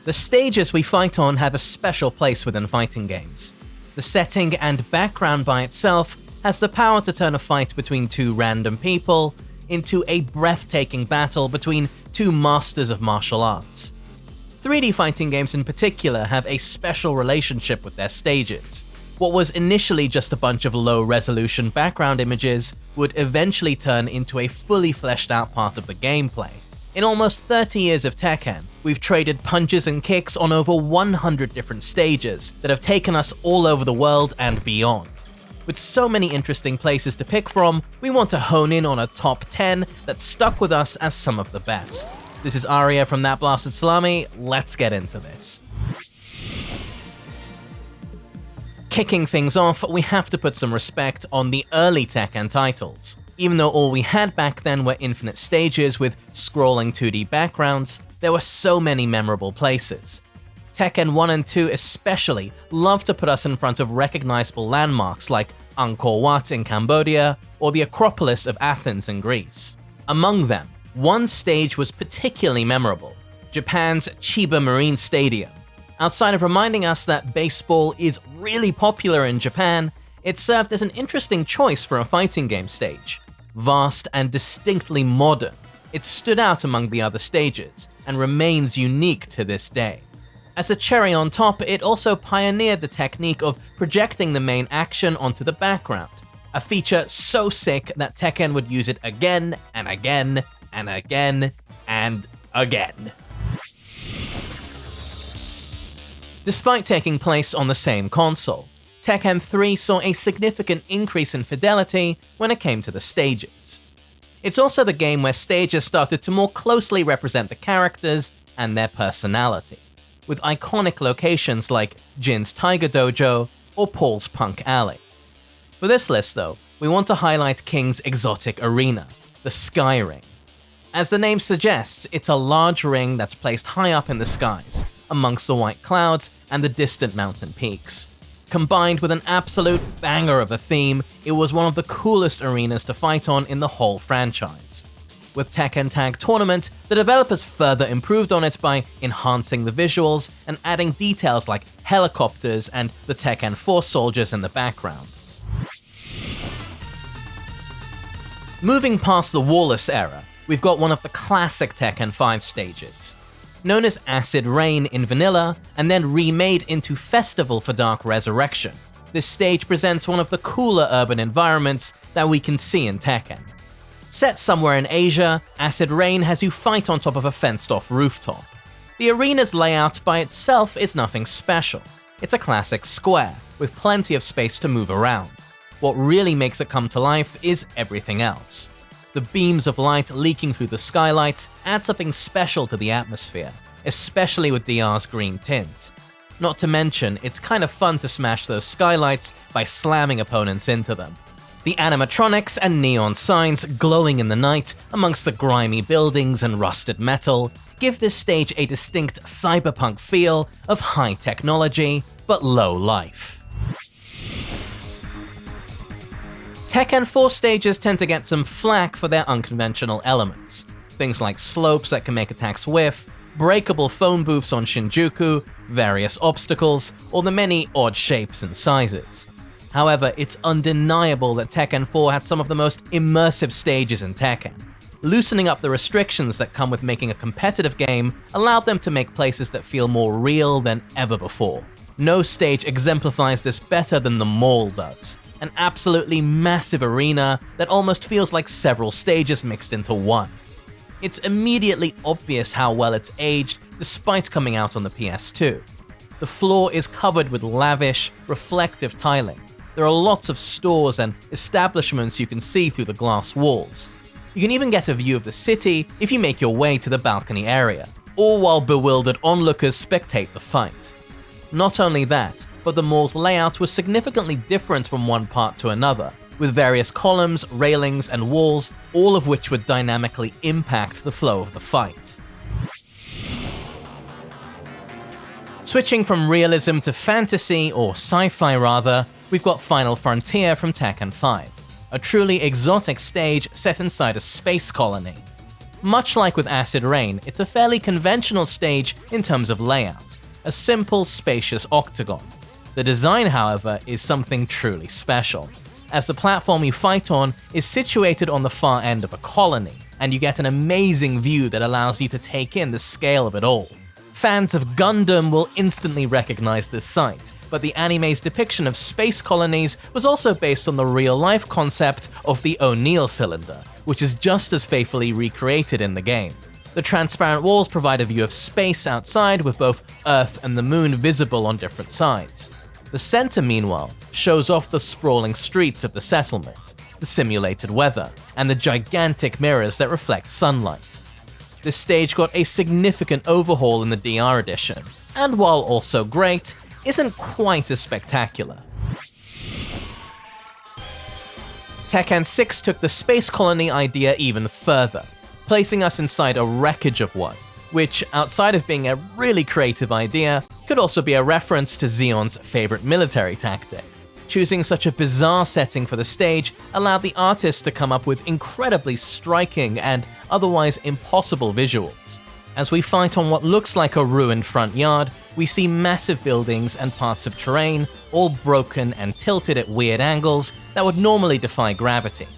The stages we fight on have a special place within fighting games. The setting and background by itself has the power to turn a fight between two random people into a breathtaking battle between two masters of martial arts. 3D fighting games in particular have a special relationship with their stages. What was initially just a bunch of low-resolution background images would eventually turn into a fully fleshed out part of the gameplay. In almost 30 years of Tekken, we've traded punches and kicks on over 100 different stages that have taken us all over the world and beyond. With so many interesting places to pick from, we want to hone in on a top 10 that stuck with us as some of the best. This is Arya from That Blasted Salami, let's get into this. Kicking things off, we have to put some respect on the early Tekken titles. Even though all we had back then were infinite stages with scrolling 2D backgrounds, there were so many memorable places. Tekken 1 and 2 especially love to put us in front of recognizable landmarks like Angkor Wat in Cambodia or the Acropolis of Athens in Greece. Among them, one stage was particularly memorable: Japan's Chiba Marine Stadium. Outside of reminding us that baseball is really popular in Japan, it served as an interesting choice for a fighting game stage. Vast and distinctly modern, it stood out among the other stages and remains unique to this day. As a cherry on top, it also pioneered the technique of projecting the main action onto the background, a feature so sick that Tekken would use it again and again and again and again. Despite taking place on the same console, Tekken 3 saw a significant increase in fidelity when it came to the stages. It's also the game where stages started to more closely represent the characters and their personality, with iconic locations like Jin's Tiger Dojo or Paul's Punk Alley. For this list though, we want to highlight King's exotic arena, the Skyring. As the name suggests, it's a large ring that's placed high up in the skies, amongst the white clouds and the distant mountain peaks. Combined with an absolute banger of a theme, it was one of the coolest arenas to fight on in the whole franchise. With Tekken Tag Tournament, the developers further improved on it by enhancing the visuals and adding details like helicopters and the Tekken 4 soldiers in the background. Moving past the Warless era, we've got one of the classic Tekken 5 stages. Known as Acid Rain in vanilla, and then remade into Festival for Dark Resurrection, this stage presents one of the cooler urban environments that we can see in Tekken. Set somewhere in Asia, Acid Rain has you fight on top of a fenced-off rooftop. The arena's layout by itself is nothing special. It's a classic square, with plenty of space to move around. What really makes it come to life is everything else. The beams of light leaking through the skylights add something special to the atmosphere, especially with DR's green tint. Not to mention, it's kind of fun to smash those skylights by slamming opponents into them. The animatronics and neon signs glowing in the night amongst the grimy buildings and rusted metal give this stage a distinct cyberpunk feel of high technology but low life. Tekken 4 stages tend to get some flack for their unconventional elements. Things like slopes that can make attacks whiff, breakable phone booths on Shinjuku, various obstacles, or the many odd shapes and sizes. However, it's undeniable that Tekken 4 had some of the most immersive stages in Tekken. Loosening up the restrictions that come with making a competitive game allowed them to make places that feel more real than ever before. No stage exemplifies this better than the Mall does. An absolutely massive arena that almost feels like several stages mixed into one. It's immediately obvious how well it's aged despite coming out on the PS2. The floor is covered with lavish, reflective tiling. There are lots of stores and establishments you can see through the glass walls. You can even get a view of the city if you make your way to the balcony area, all while bewildered onlookers spectate the fight. Not only that, but the mall's layout was significantly different from one part to another, with various columns, railings, and walls, all of which would dynamically impact the flow of the fight. Switching from realism to fantasy, or sci-fi rather, we've got Final Frontier from Tekken 5, a truly exotic stage set inside a space colony. Much like with Acid Rain, it's a fairly conventional stage in terms of layout, a simple, spacious octagon. The design, however, is something truly special, as the platform you fight on is situated on the far end of a colony, and you get an amazing view that allows you to take in the scale of it all. Fans of Gundam will instantly recognize this sight, but the anime's depiction of space colonies was also based on the real-life concept of the O'Neill cylinder, which is just as faithfully recreated in the game. The transparent walls provide a view of space outside, with both Earth and the Moon visible on different sides. The center, meanwhile, shows off the sprawling streets of the settlement, the simulated weather, and the gigantic mirrors that reflect sunlight. This stage got a significant overhaul in the DR edition, and while also great, isn't quite as spectacular. Tekken 6 took the space colony idea even further, placing us inside a wreckage of one, which, outside of being a really creative idea, could also be a reference to Xeon's favorite military tactic. Choosing such a bizarre setting for the stage allowed the artists to come up with incredibly striking and otherwise impossible visuals. As we fight on what looks like a ruined front yard, we see massive buildings and parts of terrain, all broken and tilted at weird angles that would normally defy gravity.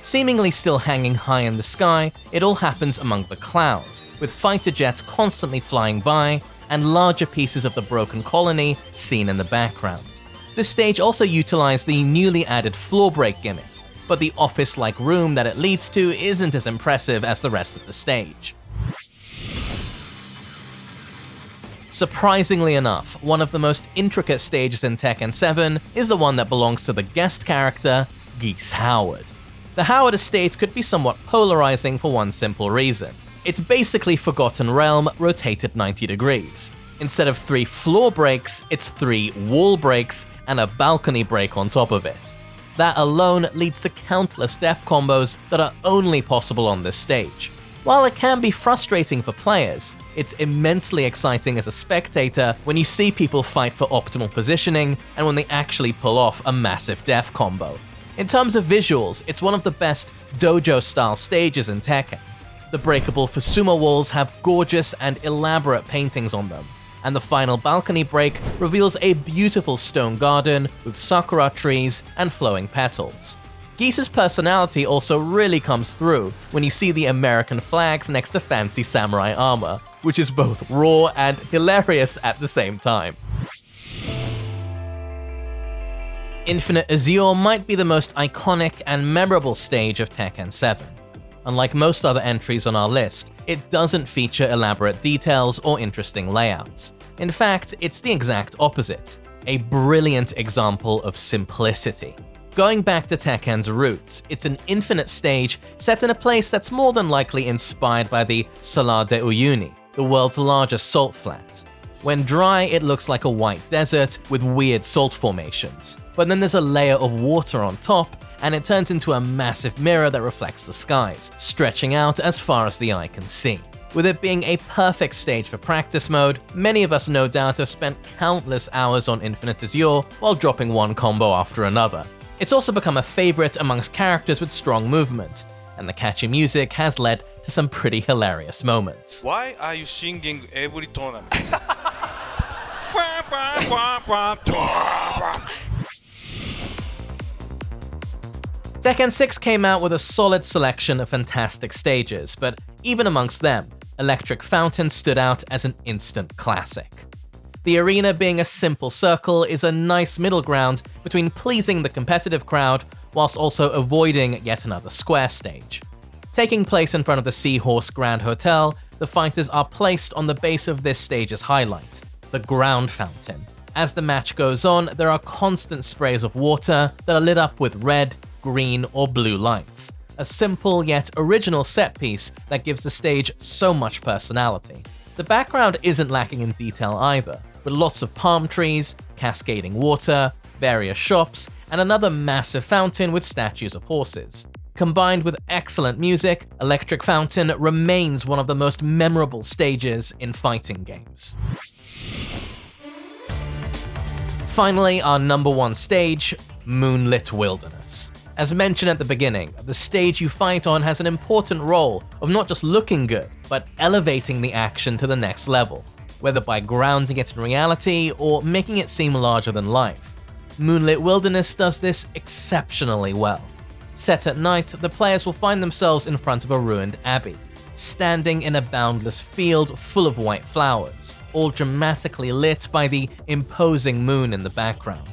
Seemingly still hanging high in the sky, it all happens among the clouds, with fighter jets constantly flying by and larger pieces of the broken colony seen in the background. This stage also utilized the newly added floor break gimmick, but the office-like room that it leads to isn't as impressive as the rest of the stage. Surprisingly enough, one of the most intricate stages in Tekken 7 is the one that belongs to the guest character, Geese Howard. The Howard estate could be somewhat polarizing for one simple reason. It's basically Forgotten Realm rotated 90 degrees. Instead of 3 floor breaks, it's 3 wall breaks and a balcony break on top of it. That alone leads to countless death combos that are only possible on this stage. While it can be frustrating for players, it's immensely exciting as a spectator when you see people fight for optimal positioning and when they actually pull off a massive death combo. In terms of visuals, it's one of the best dojo-style stages in Tekken. The breakable Fusuma walls have gorgeous and elaborate paintings on them, and the final balcony break reveals a beautiful stone garden with sakura trees and flowing petals. Geese's personality also really comes through when you see the American flags next to fancy samurai armor, which is both raw and hilarious at the same time. Infinite Azure might be the most iconic and memorable stage of Tekken 7. Unlike most other entries on our list, it doesn't feature elaborate details or interesting layouts. In fact, it's the exact opposite, a brilliant example of simplicity. Going back to Tekken's roots, it's an infinite stage set in a place that's more than likely inspired by the Salar de Uyuni, the world's largest salt flat. When dry, it looks like a white desert with weird salt formations, but then there's a layer of water on top, and it turns into a massive mirror that reflects the skies, stretching out as far as the eye can see. With it being a perfect stage for practice mode, many of us no doubt have spent countless hours on Infinite Azure while dropping one combo after another. It's also become a favorite amongst characters with strong movement, and the catchy music has led to some pretty hilarious moments. Why are you singing every tournament? Tekken 6 came out with a solid selection of fantastic stages, but even amongst them, Electric Fountain stood out as an instant classic. The arena being a simple circle is a nice middle ground between pleasing the competitive crowd whilst also avoiding yet another square stage. Taking place in front of the Seahorse Grand Hotel, the fighters are placed on the base of this stage's highlight, the Ground Fountain. As the match goes on, there are constant sprays of water that are lit up with red, green, or blue lights. A simple yet original set piece that gives the stage so much personality. The background isn't lacking in detail either, with lots of palm trees, cascading water, various shops, and another massive fountain with statues of horses. Combined with excellent music, Electric Fountain remains one of the most memorable stages in fighting games. Finally, our number one stage, Moonlit Wilderness. As mentioned at the beginning, the stage you fight on has an important role of not just looking good, but elevating the action to the next level, whether by grounding it in reality or making it seem larger than life. Moonlit Wilderness does this exceptionally well. Set at night, the players will find themselves in front of a ruined abbey, standing in a boundless field full of white flowers, all dramatically lit by the imposing moon in the background.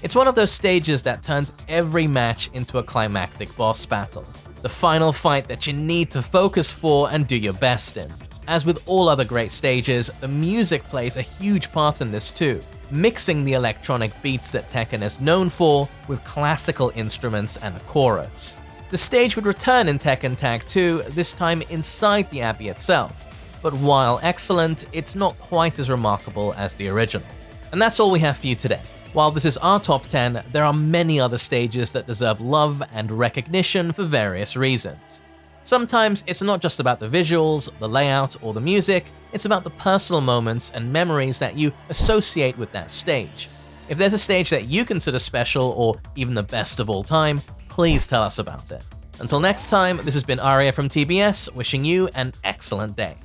It's one of those stages that turns every match into a climactic boss battle, the final fight that you need to focus for and do your best in. As with all other great stages, the music plays a huge part in this too, mixing the electronic beats that Tekken is known for with classical instruments and a chorus. The stage would return in Tekken Tag 2, this time inside the abbey itself, but while excellent, it's not quite as remarkable as the original. And that's all we have for you today. While this is our top 10, there are many other stages that deserve love and recognition for various reasons. Sometimes it's not just about the visuals, the layout, or the music, it's about the personal moments and memories that you associate with that stage. If there's a stage that you consider special or even the best of all time, please tell us about it. Until next time, this has been Arya from TBS, wishing you an excellent day.